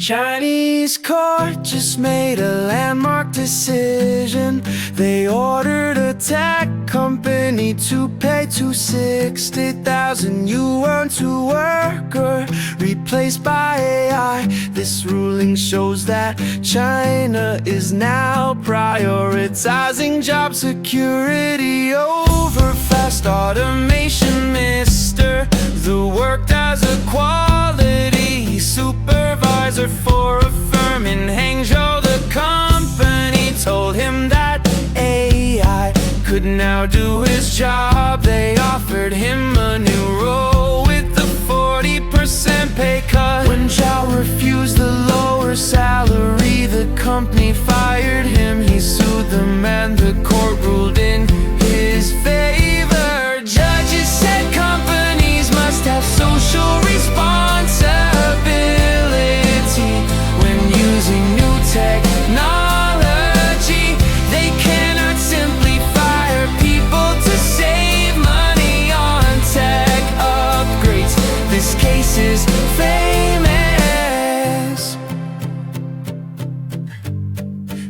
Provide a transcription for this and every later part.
Chinese court just made a landmark decision. They ordered a tech company to pay 260,000 yuan to worker, replaced by AI. This ruling shows that China is now prioritizing job security over fast automation. Mister, the work as a quality supervisor for a firm in Hangzhou. The company told him that AI could now do his job. They offered him a new role with a 40% pay cut. When Zhou refused the lower salary, the company fired him. He sued them and the court ruled in his favor. Judges said companies must have social responsibility when using new technology. They cannot simply fire people to save money on tech upgrades. This case is famous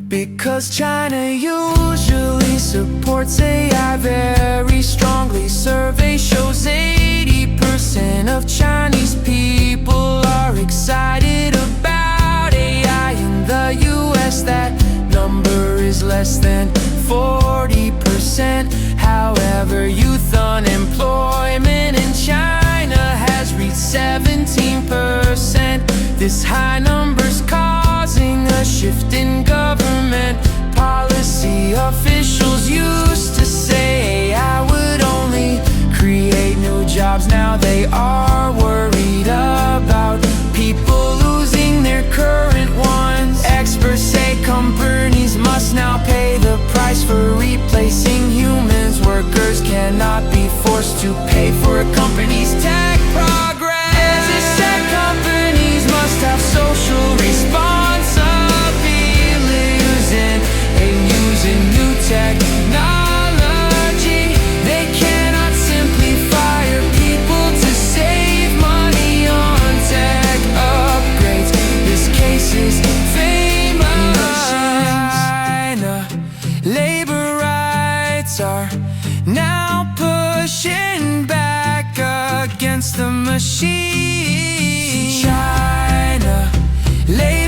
because China usually supports AI very strongly. Survey shows 80% of Chinese people are excited about AI. In the US, that number is less than 40%. However, youth unemployment in China has reached 17%. This high number's causing a shift in government policy. Officials used to say AI would only create new jobs. Now they are worried about people losing their current ones. Experts say companies must now pay the price for replacing humans. Workers cannot be forced to pay for a company's tech progress. As it said, companies must have social responsibility using new technology. They cannot simply fire people to save money on tech upgrades. This case is famous. China, labor rights are now pushing back against the machine. China, labor